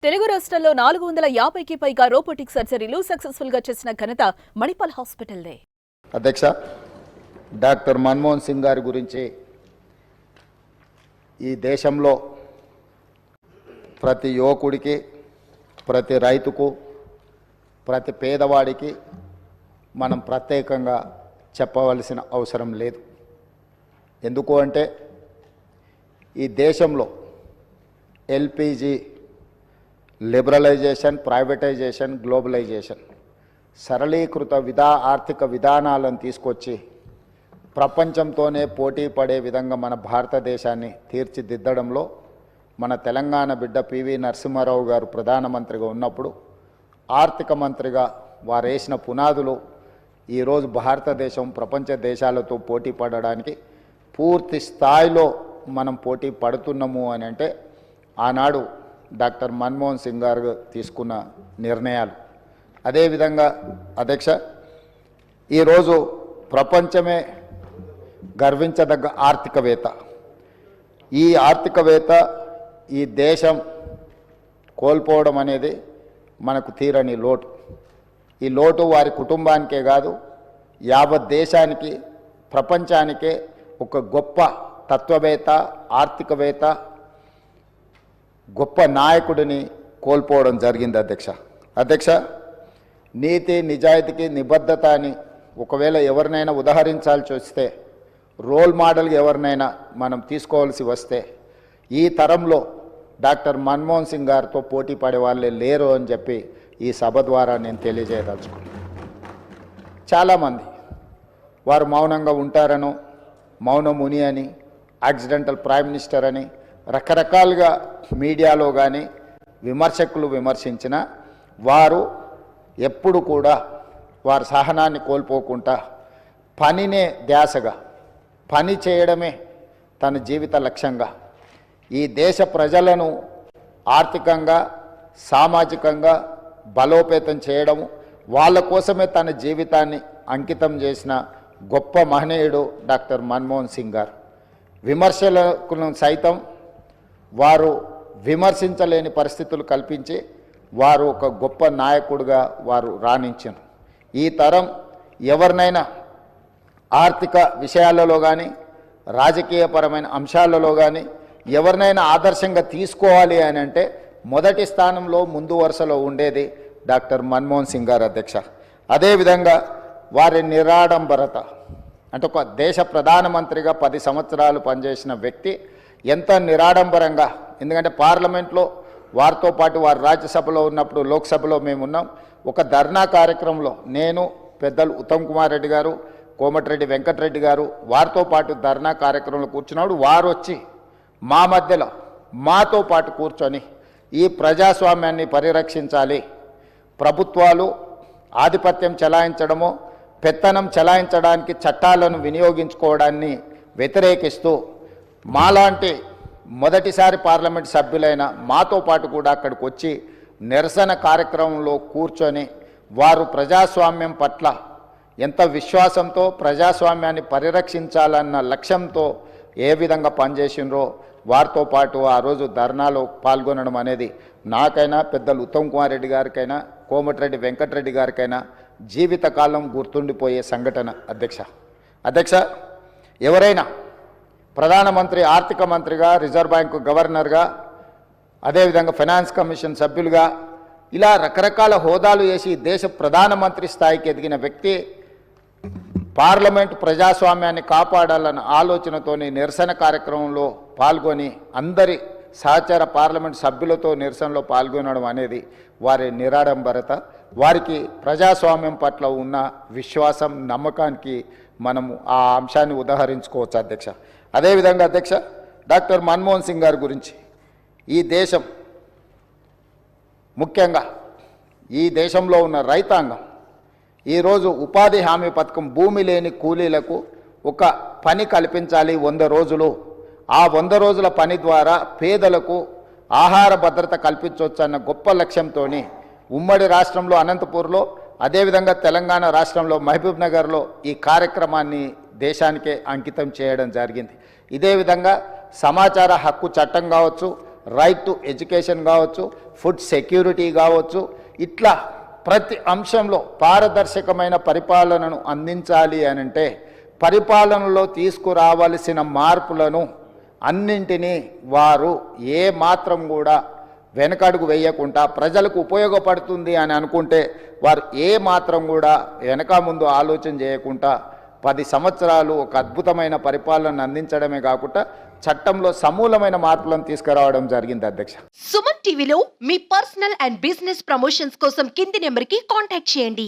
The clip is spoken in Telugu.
తెలుగు రాష్ట్రాల్లో 450కి పైగా రోబోటిక్ సర్జరీలు సక్సెస్ఫుల్ గా చేసిన ఘనత మణిపాల్ హాస్పిటల్దే. అధ్యక్ష, డాక్టర్ మన్మోహన్ సింగ్ గారి గురించి ఈ దేశంలో ప్రతి యువకుడికి, ప్రతి రైతుకు, ప్రతి పేదవాడికి మనం ప్రత్యేకంగా చెప్పవలసిన అవసరం లేదు. ఎందుకు అంటే ఈ దేశంలో ఎల్పిజి లిబరలైజేషన్, ప్రైవేటైజేషన్, గ్లోబలైజేషన్ సరళీకృత ఆర్థిక విధానాలను తీసుకొచ్చి ప్రపంచంతోనే పోటీ పడే విధంగా మన భారతదేశాన్ని తీర్చిదిద్దడంలో మన తెలంగాణ బిడ్డ పివి నరసింహారావు గారు ప్రధానమంత్రిగా ఉన్నప్పుడు ఆర్థిక మంత్రిగా వారు వేసిన పునాదులు ఈరోజు భారతదేశం ప్రపంచ దేశాలతో పోటీ పడడానికి పూర్తి స్థాయిలో మనం పోటీ పడుతున్నాము అని అంటే ఆనాడు డాక్టర్ మన్మోహన్ సింగ్ గారు తీసుకున్న నిర్ణయాలు. అదేవిధంగా అధ్యక్ష, ఈరోజు ప్రపంచమే గర్వించదగ్గ ఆర్థికవేత్త, ఈ ఆర్థికవేత్త ఈ దేశం కోల్పోవడం అనేది మనకు తీరని లోటు. ఈ లోటు వారి కుటుంబానికే కాదు, యావత్ దేశానికి, ప్రపంచానికే ఒక గొప్ప తత్వవేత్త, ఆర్థికవేత్త, గొప్ప నాయకుడిని కోల్పోవడం జరిగింది. అధ్యక్ష, నీతి నిజాయితీకి నిబద్ధత అని ఒకవేళ ఎవరినైనా ఉదాహరించాల్సి వస్తే, రోల్ మోడల్గా ఎవరినైనా మనం తీసుకోవాల్సి వస్తే ఈ తరంలో డాక్టర్ మన్మోహన్ సింగ్ గారితో పోటీ పడే వాళ్ళే లేరు అని చెప్పి ఈ సభ ద్వారా నేను తెలియజేయదలుచుకున్నాను. చాలామంది వారు మౌనంగా ఉంటారనో, మౌనముని అని, యాక్సిడెంటల్ ప్రైమ్ మినిస్టర్ అని రకరకాలుగా మీడియాలో కానీ విమర్శకులు విమర్శించిన వారు ఎప్పుడు కూడా వారి సహనాన్ని కోల్పోకుండా పనినే ధ్యాసగా, పని చేయడమే తన జీవిత లక్ష్యంగా ఈ దేశ ప్రజలను ఆర్థికంగా, సామాజికంగా బలోపేతం చేయడము, వాళ్ళ కోసమే తన జీవితాన్ని అంకితం చేసిన గొప్ప మహనీయుడు డాక్టర్ మన్మోహన్ సింగ్ గారు. విమర్శలను సైతం వారు విమర్శించలేని పరిస్థితులు కల్పించి వారు ఒక గొప్ప నాయకుడిగా వారు రాణించారు. ఈ తరం ఎవరినైనా ఆర్థిక విషయాలలో కానీ, రాజకీయపరమైన అంశాలలో కానీ ఎవరినైనా ఆదర్శంగా తీసుకోవాలి అని అంటే మొదటి స్థానంలో ముందు వరుసలో ఉండేది డాక్టర్ మన్మోహన్ సింగ్ గారు. అధ్యక్ష, అదేవిధంగా వారి నిరాడంబరత అంటే ఒక దేశ ప్రధానమంత్రిగా 10 సంవత్సరాలు పనిచేసిన వ్యక్తి ఎంత నిరాడంబరంగా, ఎందుకంటే పార్లమెంట్లో వారితో పాటు వారు రాజ్యసభలో ఉన్నప్పుడు లోక్సభలో మేము ఉన్నాం. ఒక ధర్నా కార్యక్రమంలో నేను, పెద్దలు ఉత్తమ్ కుమార్ రెడ్డి గారు, కోమటిరెడ్డి వెంకటరెడ్డి గారు వారితో పాటు ధర్నా కార్యక్రమంలో కూర్చున్నాడు. వారు వచ్చి మా మధ్యలో మాతో పాటు కూర్చొని ఈ ప్రజాస్వామ్యాన్ని పరిరక్షించాలి, ప్రభుత్వాలు ఆధిపత్యం చెలాయించడమో, పెత్తనం చెలాయించడానికి చట్టాలను వినియోగించుకోవడాన్ని వ్యతిరేకిస్తూ మాలాంటి మొదటిసారి పార్లమెంట్ సభ్యులైన మాతో పాటు కూడా అక్కడికి వచ్చి నిరసన కార్యక్రమంలో కూర్చొని వారు ప్రజాస్వామ్యం పట్ల ఎంత విశ్వాసంతో, ప్రజాస్వామ్యాన్ని పరిరక్షించాలన్న లక్ష్యంతో ఏ విధంగా పనిచేసినరో వారితో పాటు ఆ రోజు ధర్నాలో పాల్గొనడం అనేది నాకైనా, పెద్దలు ఉత్తమ్ కుమార్ రెడ్డి గారికైనా, కోమటిరెడ్డి వెంకటరెడ్డి గారికైనా జీవితకాలం గుర్తుండిపోయే సంఘటన. అధ్యక్ష, ఎవరైనా ప్రధానమంత్రి, ఆర్థిక మంత్రిగా, రిజర్వ్ బ్యాంకు గవర్నర్గా, అదేవిధంగా ఫైనాన్స్ కమిషన్ సభ్యులుగా ఇలా రకరకాల హోదాలు చేసి దేశ ప్రధానమంత్రి స్థాయికి ఎదిగిన వ్యక్తి పార్లమెంట్ ప్రజాస్వామ్యాన్ని కాపాడాలన్న ఆలోచనతోని నిరసన కార్యక్రమంలో పాల్గొని అందరి సహచర పార్లమెంట్ సభ్యులతో నిరసనలో పాల్గొనడం అనేది వారి నిరాడంబరత, వారికి ప్రజాస్వామ్యం పట్ల ఉన్న విశ్వాసం, నమ్మకానికి మనము ఆ అంశాన్ని ఉదాహరించుకోవచ్చు. అదేవిధంగా అధ్యక్ష, డాక్టర్ మన్మోహన్ సింగ్ గారి గురించి ఈ దేశం, ముఖ్యంగా ఈ దేశంలో ఉన్న రైతాంగం ఈరోజు ఉపాధి హామీ పథకం, భూమి లేని కూలీలకు ఒక పని కల్పించాలి 100 రోజులు. ఆ 100 రోజుల పని ద్వారా పేదలకు ఆహార భద్రత కల్పించవచ్చు అన్న గొప్ప లక్ష్యంతో ఉమ్మడి రాష్ట్రంలో అనంతపూర్లో, అదేవిధంగా తెలంగాణ రాష్ట్రంలో మహబూబ్ నగర్లో ఈ కార్యక్రమాన్ని దేశానికే అంకితం చేయడం జరిగింది. ఇదే విధంగా సమాచార హక్కు చట్టం కావచ్చు, రైట్ టు ఎడ్యుకేషన్ కావచ్చు, ఫుడ్ సెక్యూరిటీ కావచ్చు, ఇట్లా ప్రతి అంశంలో పారదర్శకమైన పరిపాలనను అందించాలి అని అంటే పరిపాలనలో తీసుకురావలసిన మార్పులను అన్నింటినీ వారు ఏ మాత్రం కూడా వెనకడుగు వేయకుండా ప్రజలకు ఉపయోగపడుతుంది అని అనుకుంటే వారు ఏ మాత్రం కూడా వెనక ముందు ఆలోచన చేయకుండా 10 సంవత్సరాలు ఒక అద్భుతమైన పరిపాలన అందించడమే కాకుండా చట్టంలో సమూలమైన మార్పులను తీసుకురావడం జరిగింది అధ్యక్ష. సుమన్ టీవీలో మీ పర్సనల్ అండ్ బిజినెస్ ప్రమోషన్స్ కోసం కింది నెంబర్కి కాంటాక్ట్ చేయండి.